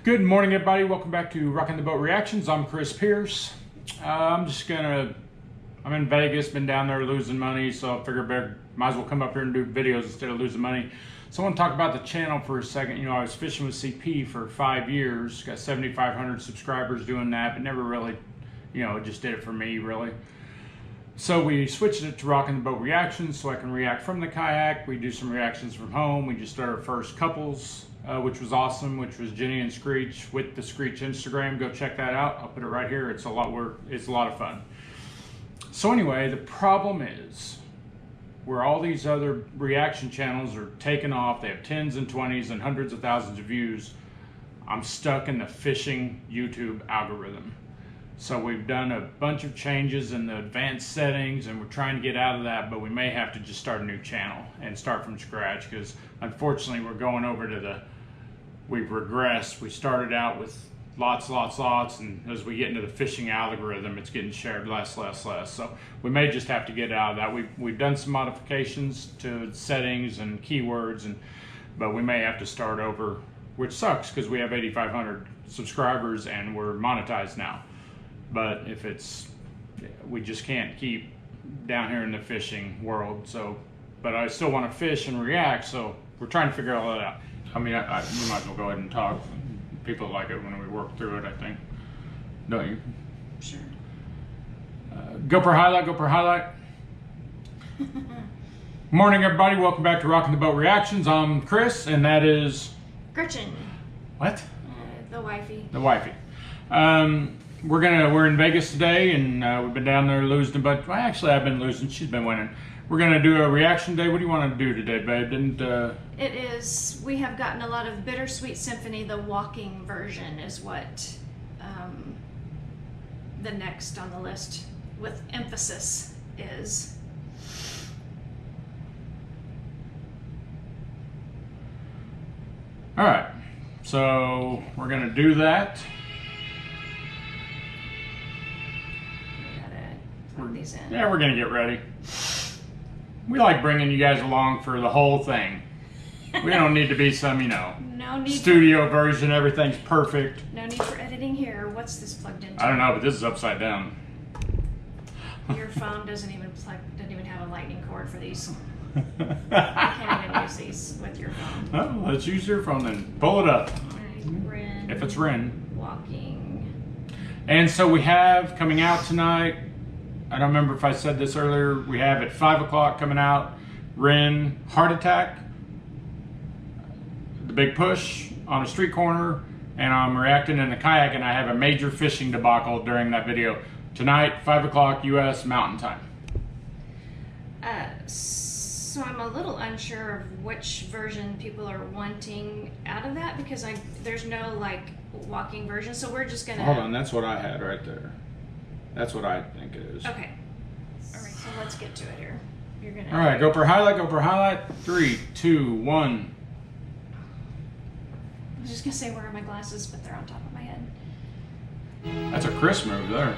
Good morning, everybody. Welcome back to Rockin' the Boat Reactions. I'm Chris Pierce. I'm in Vegas, been down there losing money, so I figured might as well come up here and do videos instead of losing money. So I want to talk about the channel for a second. You know, I was fishing with CP for 5 years, got 7,500 subscribers doing that, but never really, you know, just did it for me, really. So we switched it to Rockin' the Boat Reactions so I can react from the kayak. We do some reactions from home. We just started our first couples, which was awesome, which was Jenny and Screech with the Screech Instagram. Go check that out. I'll put it right here. It's a lot of fun. So anyway, the problem is where all these other reaction channels are taking off. They have 10s and 20s and hundreds of thousands of views. I'm stuck in the fishing YouTube algorithm. So we've done a bunch of changes in the advanced settings and we're trying to get out of that, but we may have to just start a new channel and start from scratch because unfortunately we're going over to we've regressed. We started out with lots, and as we get into the fishing algorithm, it's getting shared less. So we may just have to get out of that. We've done some modifications to settings and keywords, but we may have to start over, which sucks because we have 8,500 subscribers and we're monetized now. But we just can't keep down here in the fishing world. So, but I still want to fish and react. So we're trying to figure all that out. I mean, we might as well go ahead and talk. People like it when we work through it, I think. Don't you? Sure. GoPro highlight. Morning, everybody. Welcome back to Rockin' the Boat Reactions. I'm Chris, and that is Gretchen. What? The wifey. The wifey. We're in Vegas today, and we've been down there losing a bunch. Well, actually, I've been losing. She's been winning. We're gonna do a reaction day. What do you want to do today, babe? It is. We have gotten a lot of Bittersweet Symphony. The walking version is what the next on the list with emphasis is. All right. So we're gonna do that. These in. Yeah, we're gonna get ready. We like bringing you guys along for the whole thing. We don't need to be some, studio version. Everything's perfect. No need for editing here. What's this plugged into? I don't know, but this is upside down. Your phone doesn't even have a lightning cord for these. I can't even use these with your phone. Oh, let's use your phone then. Pull it up. Ren. If it's Ren. Walking. And so we have coming out tonight. I don't remember if I said this earlier. We have at 5 o'clock coming out, Ren Heart Attack, The Big Push on a street corner, and I'm reacting in the kayak, and I have a major fishing debacle during that video. Tonight, 5 o'clock US Mountain Time. So I'm a little unsure of which version people are wanting out of that because there's no like walking version, so we're just gonna... Hold on, that's what I had right there. That's what I think it is. Okay. All right, so let's get to it here. You're gonna... All right, GoPro highlight. 3, 2, 1. I was just gonna say where are my glasses, but they're on top of my head. That's a Chris move there.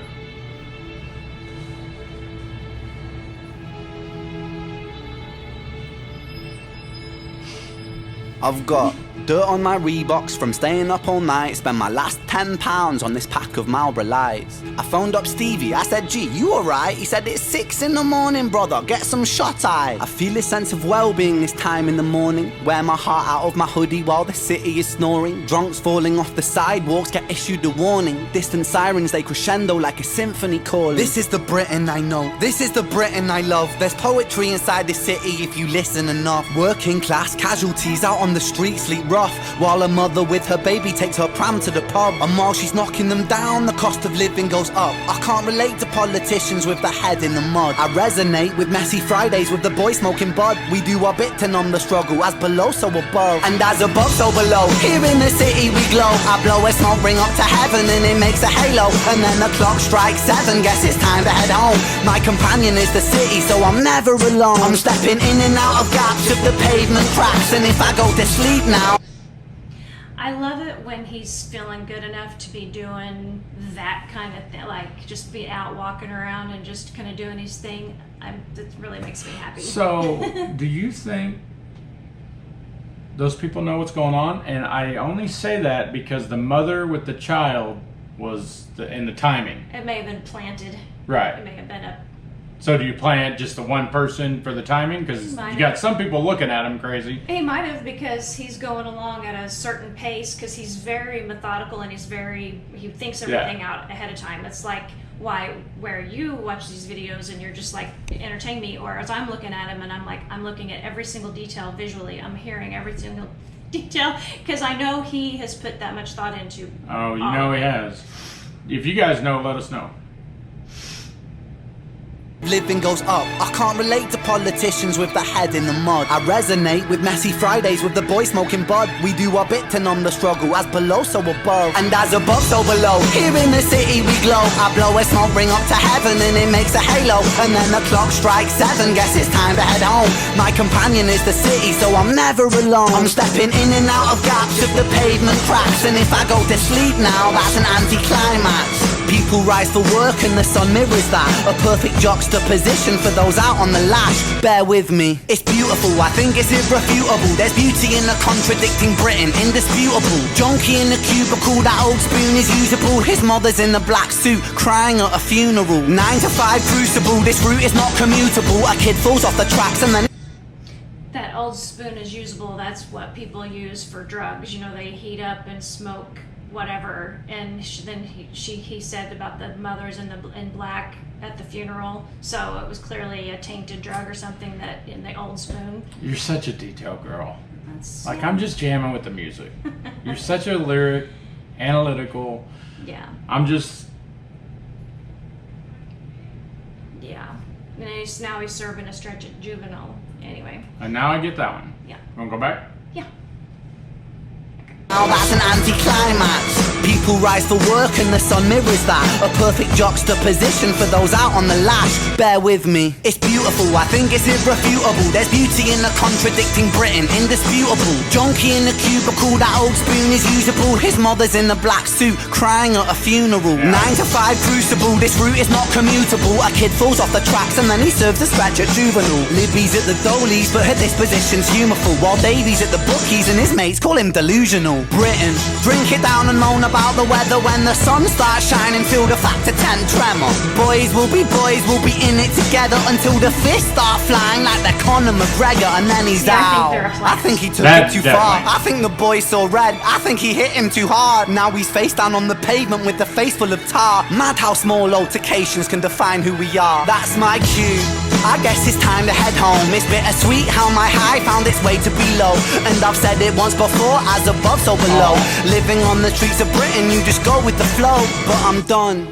I've got dirt on my Reeboks from staying up all night. Spent my last £10 on this pack of Marlboro Lights. I phoned up Stevie, I said, gee, you alright? He said, it's 6 in the morning, brother, get some shut-eye. I feel a sense of well-being this time in the morning. Wear my heart out of my hoodie while the city is snoring. Drunks falling off the sidewalks get issued a warning. Distant sirens, they crescendo like a symphony calling. This is the Britain I know, this is the Britain I love. There's poetry inside this city if you listen enough. Working class casualties out on the street sleep rough, while a mother with her baby takes her pram to the pub. And while she's knocking them down, the cost of living goes up. I can't relate to politicians with their head in the mud. I resonate with messy Fridays with the boys smoking bud. We do our bit to numb the struggle, as below so above, and as above so below. Here in the city we glow. I blow a smoke ring up to heaven and it makes a halo. And then the clock strikes 7, guess it's time to head home. My companion is the city, so I'm never alone. I'm stepping in and out of gaps of the pavement cracks, and if I go to sleep now... I love it when he's feeling good enough to be doing that kind of thing, like just be out walking around and just kind of doing his thing. It really makes me happy. So, do you think those people know what's going on, and I only say that because the mother with the child was in the timing. It may have been planted. Right. It may have been a... So do you plant just the one person for the timing? Because you got some people looking at him crazy. He might have, because he's going along at a certain pace, because he's very methodical and he thinks everything out ahead of time. It's like where you watch these videos and you're just like, entertain me, or as I'm looking at him and I'm looking at every single detail visually. I'm hearing every single detail because I know he has put that much thought into. Oh, you know he has. If you guys know, let us know. Living goes up. I can't relate to politicians with the head in the mud. I resonate with messy Fridays with the boy smoking bud. We do our bit to numb the struggle, as below so above, and as above so below. Here in the city we glow. I blow a smoke ring up to heaven and it makes a halo. And then the clock strikes 7, guess it's time to head home. My companion is the city, so I'm never alone. I'm stepping in and out of gaps of the pavement cracks, and if I go to sleep now, that's an anti-climax. People rise for work and the sun mirrors that. A perfect juxtaposition for those out on the lash. Bear with me, it's beautiful, I think it's irrefutable. There's beauty in the contradicting Britain, indisputable. Junkie in the cubicle, that old spoon is usable. His mother's in the black suit, crying at a funeral. 9 to 5 crucible, this route is not commutable. A kid falls off the tracks and then... That old spoon is usable, that's what people use for drugs. You know, they heat up and smoke whatever, and then he said about the mothers in black at the funeral, so it was clearly a tainted drug or something that in the old spoon. You're such a detail girl. That's, like, I'm just jamming with the music. You're such a lyric, analytical. Yeah. I'm just... Yeah. And now he's serving a stretch at juvenile. Anyway. And now I get that one. Yeah. Want to go back? Yeah. Now that's an anti-climax. People rise for work and the sun mirrors that. A perfect juxtaposition for those out on the lash. Bear with me, it's beautiful, I think it's irrefutable. There's beauty in the contradicting Britain, indisputable. Junkie in the cubicle, that old spoon is usable. His mother's in the black suit, crying at a funeral. 9 to 5 crucible, this route is not commutable. A kid falls off the tracks and then he serves a stretch at juvenile. Libby's at the Dolies, but her disposition's humorful, while Davy's at the bookies and his mates call him delusional. Britain, drink it down and moan about the weather when the sun starts shining. Feel the factor 10 tremor. Boys, we'll be in it together until the fists start flying like they're Conor McGregor, and then he's out. I think he took it too far. I think the boy saw red. I think he hit him too hard. Now he's face down on the pavement with the face full of tar. Mad how small altercations can define who we are. That's my cue. I guess it's time to head home. It's bittersweet how my high found its way to below. And I've said it once before, as above so below. Living on the streets of Britain, you just go with the flow. But I'm done,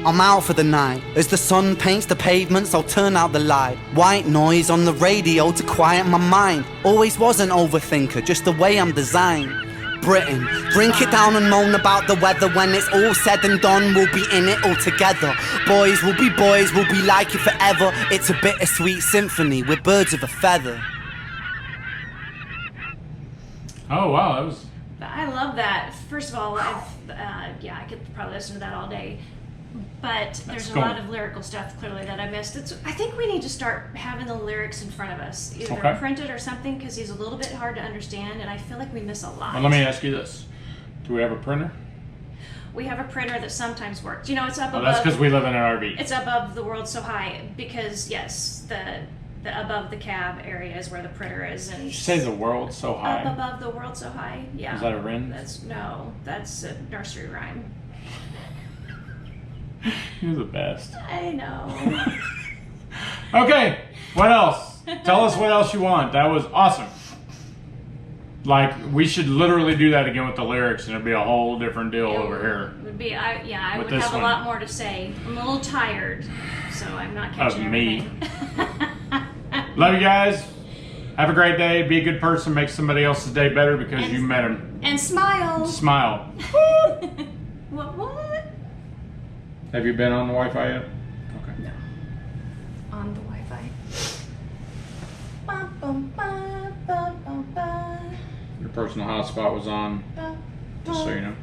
I'm out for the night. As the sun paints the pavements, I'll turn out the light. White noise on the radio to quiet my mind. Always was an overthinker, just the way I'm designed. Britain, drink it down and moan about the weather. When it's all said and done, we'll be in it all together. Boys, we'll be like you forever. It's a bittersweet symphony, we're birds of a feather. Oh wow, that was... I love that. First of all, I could probably listen to that all day. But there's a lot of lyrical stuff clearly that I missed. I think we need to start having the lyrics in front of us, either printed or something, because he's a little bit hard to understand, and I feel like we miss a lot. Well, let me ask you this: do we have a printer? We have a printer that sometimes works. You know, it's up above. That's because we live in an RV. It's above the world so high because yes, the above the cab area is where the printer is, and Did you say the world so high? Up above the world so high. Yeah. Is that a Ren? That's a nursery rhyme. You're the best. I know. Okay, what else? Tell us what else you want. That was awesome. Like, we should literally do that again with the lyrics, and it'd be a whole different deal over here. Would be, I would have a lot more to say. I'm a little tired, so I'm not catching everything. Love you guys. Have a great day. Be a good person. Make somebody else's day better because you met him. And smile. Smile. What? Have you been on the Wi-Fi yet? Okay. No. On the Wi-Fi. Your personal hotspot was on, just so you know.